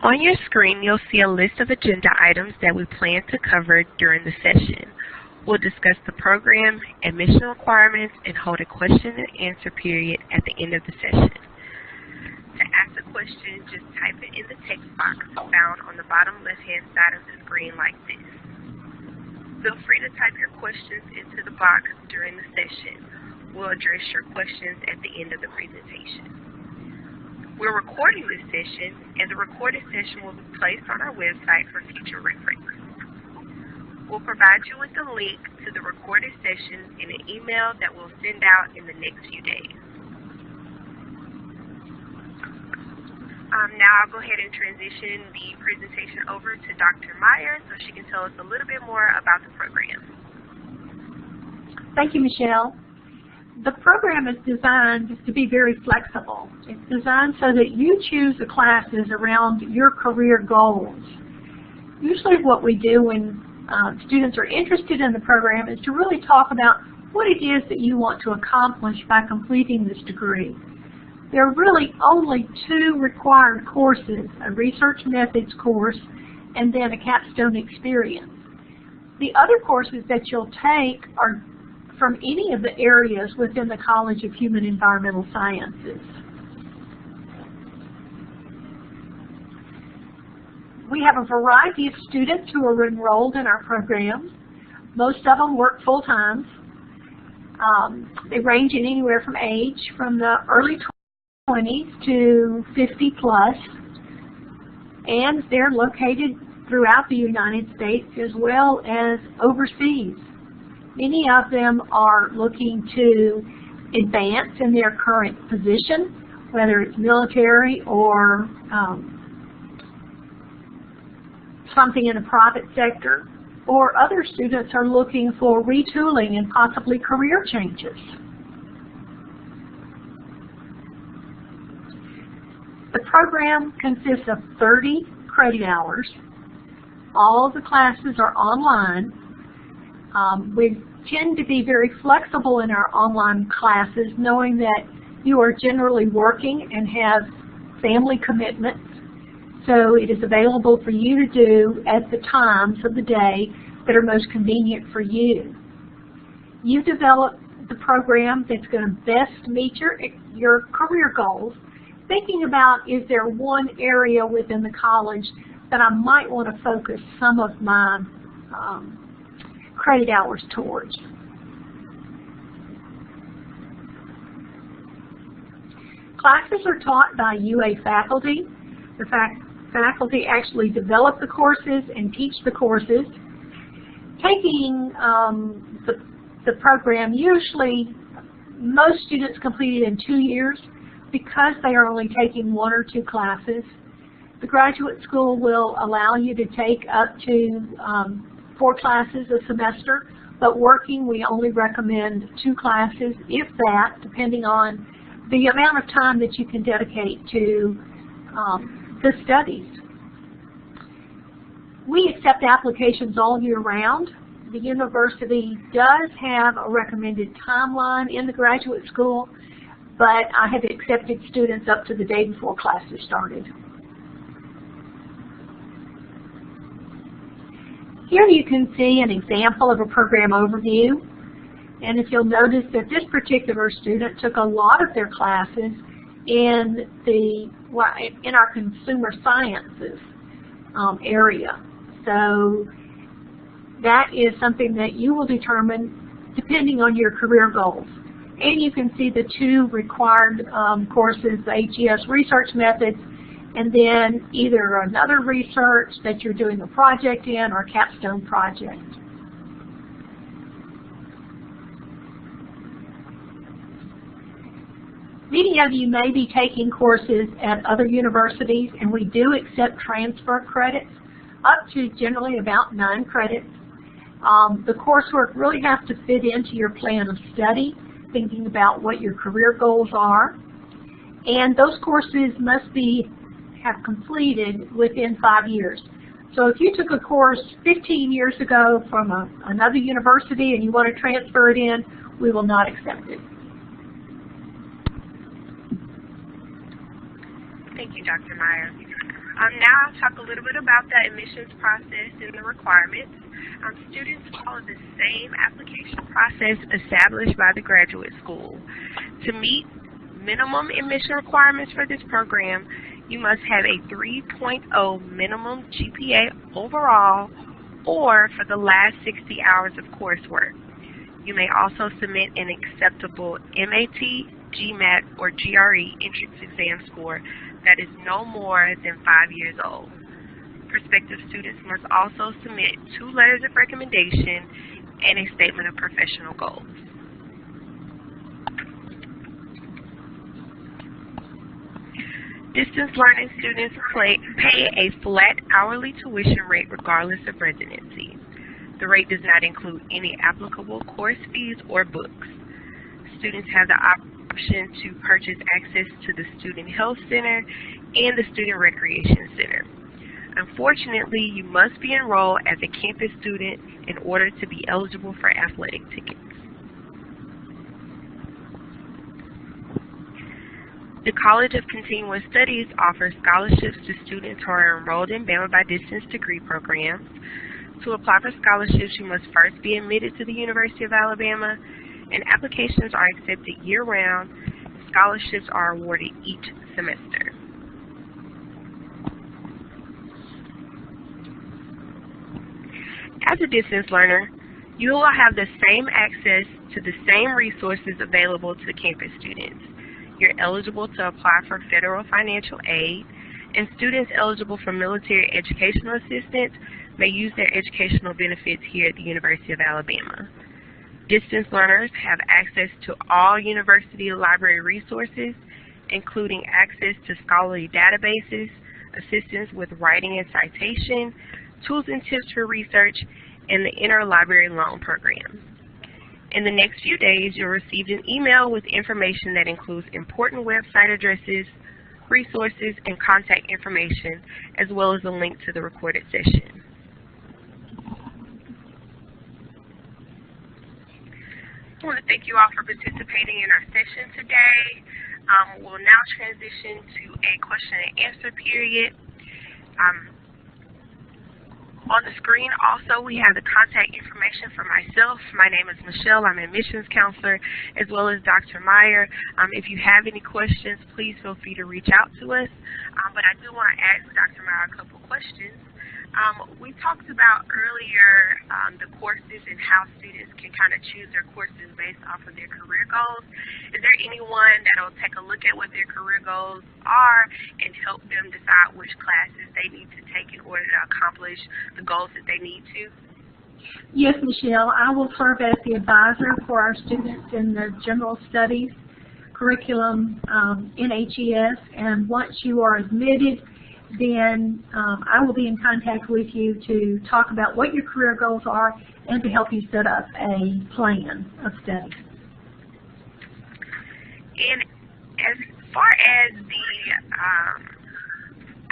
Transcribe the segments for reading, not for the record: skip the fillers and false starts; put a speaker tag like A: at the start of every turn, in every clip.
A: On your screen, you'll see a list of agenda items that we plan to cover during the session. We'll discuss the program, admission requirements, and hold a question and answer period at the end of the session. To ask a question, just type it in the text box found on the bottom left-hand side of the screen like this. Feel free to type your questions into the box during the session. We'll address your questions at the end of the presentation. We're recording this session, and the recorded session will be placed on our website for future reference. We'll provide you with a link to the recorded session in an email that we'll send out in the next few days. Now I'll go ahead and transition the presentation over to Dr. Meyer so she can tell us a little bit more about the program.
B: Thank you, Michelle. The program is designed to be very flexible. It's designed so that you choose the classes around your career goals. Usually what we do when students are interested in the program is to really talk about what it is that you want to accomplish by completing this degree. There are really only two required courses, a research methods course and then a capstone experience. The other courses that you'll take are from any of the areas within the College of Human Environmental Sciences. We have a variety of students who are enrolled in our program. Most of them work full-time. They range in anywhere from age from the early 20s to 50 plus, and they're located throughout the United States as well as overseas. Many of them are looking to advance in their current position, whether it's military or something in the private sector, or other students are looking for retooling and possibly career changes. The program consists of 30 credit hours. All of the classes are online. We tend to be very flexible in our online classes, knowing that you are generally working and have family commitments. So it is available for you to do at the times of the day that are most convenient for you. You develop the program that's going to best meet your career goals, thinking about, is there one area within the college that I might want to focus some of my credit hours towards. Classes are taught by UA faculty. The faculty actually develop the courses and teach the courses. Taking the program, usually most students complete it in 2 years because they are only taking 1 or 2 classes. The graduate school will allow you to take up to 4 classes a semester, but working we only recommend 2 classes, if that, depending on the amount of time that you can dedicate to the studies. We accept applications all year round. The university does have a recommended timeline in the graduate school, but I have accepted students up to the day before classes started. Here you can see an example of a program overview, and if you'll notice that this particular student took a lot of their classes in our consumer sciences area. So that is something that you will determine depending on your career goals. And you can see the 2 required courses, the HES research methods, and then either another research that you're doing a project in or a capstone project. Many of you may be taking courses at other universities, and we do accept transfer credits up to generally about 9 credits. The coursework really has to fit into your plan of study, thinking about what your career goals are. And those courses must have completed within 5 years. So if you took a course 15 years ago from another university and you want to transfer it in, we will not accept it.
A: Thank you, Dr. Meyer. Now I'll talk a little bit about the admissions process and the requirements. Students follow the same application process established by the graduate school. To meet minimum admission requirements for this program, you must have a 3.0 minimum GPA overall or for the last 60 hours of coursework. You may also submit an acceptable MAT, GMAT, or GRE entrance exam score that is no more than 5 years old. Prospective students must also submit 2 letters of recommendation and a statement of professional goals. Distance learning students pay a flat hourly tuition rate regardless of residency. The rate does not include any applicable course fees or books. Students have the option to purchase access to the Student Health Center and the Student Recreation Center. Unfortunately, you must be enrolled as a campus student in order to be eligible for athletic tickets. The College of Continuing Studies offers scholarships to students who are enrolled in Bama by Distance degree programs. To apply for scholarships, you must first be admitted to the University of Alabama, and applications are accepted year-round. Scholarships are awarded each semester. As a distance learner, you will have the same access to the same resources available to campus students. You're eligible to apply for federal financial aid, and students eligible for military educational assistance may use their educational benefits here at the University of Alabama. Distance learners have access to all university library resources, including access to scholarly databases, assistance with writing and citation, tools and tips for research, and the interlibrary loan program. In the next few days, you'll receive an email with information that includes important website addresses, resources, and contact information, as well as a link to the recorded session. I want to thank you all for participating in our session today. We'll now transition to a question and answer period. On the screen also we have the contact information for myself. My name is Michelle. I'm an admissions counselor, as well as Dr. Meyer. If you have any questions, please feel free to reach out to us. But I do want to ask Dr. Meyer a couple questions. We talked about earlier the courses and how students can kind of choose their courses based off of their career goals. Is there anyone that will take a look at what their career goals are and help them decide which classes they need to take in order to accomplish the goals that they need to?
B: Yes, Michelle. I will serve as the advisor for our students in the general studies curriculum in HES, and once you are admitted, then I will be in contact with you to talk about what your career goals are and to help you set up a plan of study.
A: And as far as the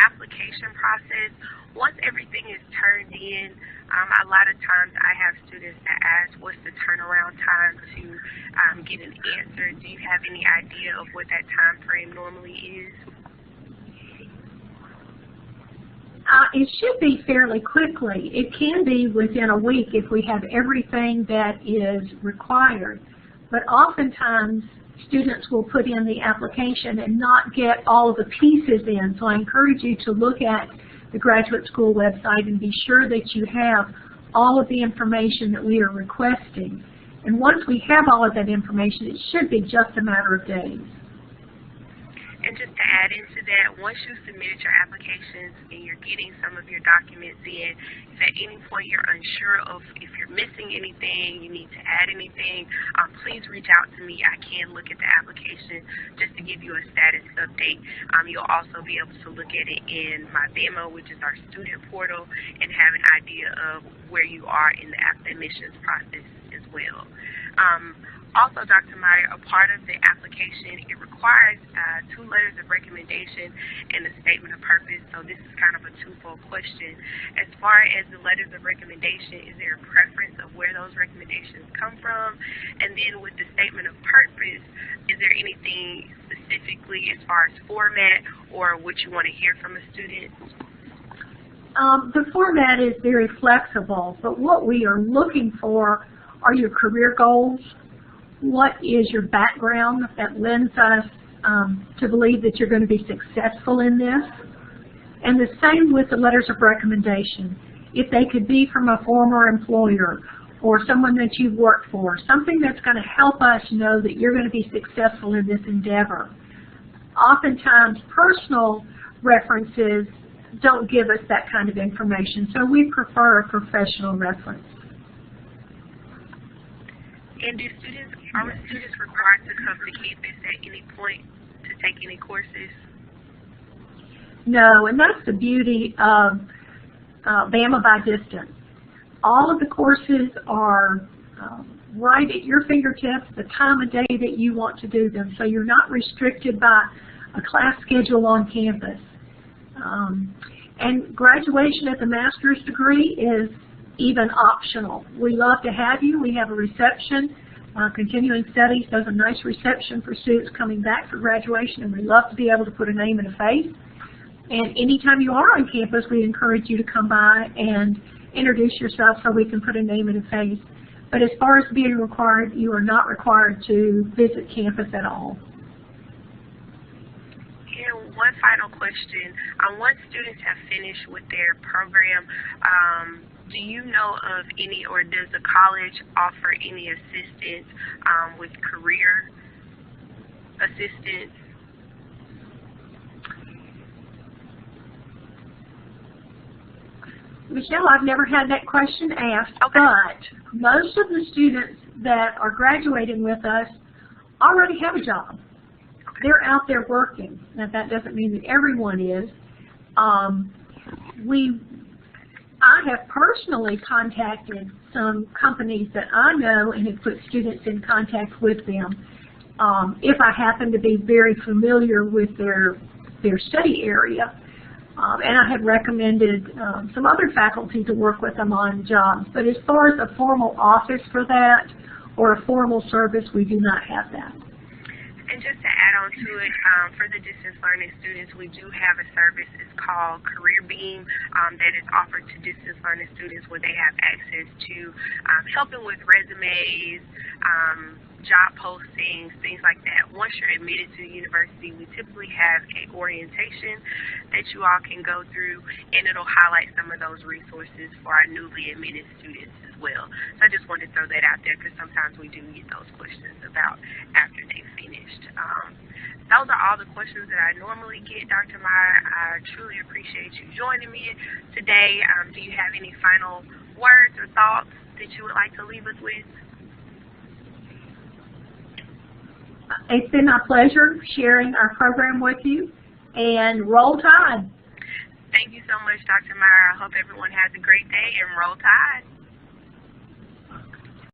A: application process, once everything is turned in, a lot of times I have students that ask, what's the turnaround time to get an answer? Do you have any idea of what that time frame normally is?
B: It should be fairly quickly. It can be within a week if we have everything that is required. But oftentimes, students will put in the application and not get all of the pieces in. So I encourage you to look at the graduate school website and be sure that you have all of the information that we are requesting. And once we have all of that information, it should be just a matter of days.
A: And just to add into that, once you've submitted your applications and you're getting some of your documents in, if at any point you're unsure of if you're missing anything, you need to add anything, please reach out to me. I can look at the application just to give you a status update. You'll also be able to look at it in my BAMA, which is our student portal, and have an idea of where you are in the admissions process as well. Also, Dr. Meyer, a part of the application, it requires 2 letters of recommendation and a statement of purpose. So this is kind of a twofold question. As far as the letters of recommendation, is there a preference of where those recommendations come from? And then with the statement of purpose, is there anything specifically as far as format or what you want to hear from a student?
B: The format is very flexible, but what we are looking for are your career goals. What is your background that lends us to believe that you're going to be successful in this? And the same with the letters of recommendation. If they could be from a former employer or someone that you've worked for, something that's going to help us know that you're going to be successful in this endeavor. Oftentimes, personal references don't give us that kind of information, so we prefer a professional reference.
A: And are students required to come to campus at any point to take any courses?
B: No, and that's the beauty of Bama by Distance. All of the courses are right at your fingertips, the time of day that you want to do them, so you're not restricted by a class schedule on campus. And graduation at the master's degree is even optional. We love to have you. We have a reception. Continuing Studies does a nice reception for students coming back for graduation, and we love to be able to put a name and a face. And anytime you are on campus, we encourage you to come by and introduce yourself so we can put a name and a face. But as far as being required, you are not required to visit campus at all.
A: And one final question. Once students have finished with their program, do you know of any, or does the college offer any assistance with career assistance?
B: Michelle, I've never had that question asked, but most of the students that are graduating with us already have a job. They're out there working. Now, that doesn't mean that everyone is. I have personally contacted some companies that I know and have put students in contact with them if I happen to be very familiar with their study area. And I have recommended some other faculty to work with them on jobs. But as far as a formal office for that or a formal service, we do not have that.
A: And just to add on to it, for the distance learning students, we do have a service. It's called Career Beam that is offered to distance learning students where they have access to helping with resumes, job postings, things like that. Once you're admitted to the university, we typically have an orientation that you all can go through, and it'll highlight some of those resources for our newly admitted students as well. So I just wanted to throw that out there because sometimes we do get those questions about after they've finished. Those are all the questions that I normally get, Dr. Meyer. I truly appreciate you joining me today. Do you have any final words or thoughts that you would like to leave us with?
B: It's been my pleasure sharing our program with you, and roll tide.
A: Thank you so much, Dr. Meyer. I hope everyone has a great day, and roll tide.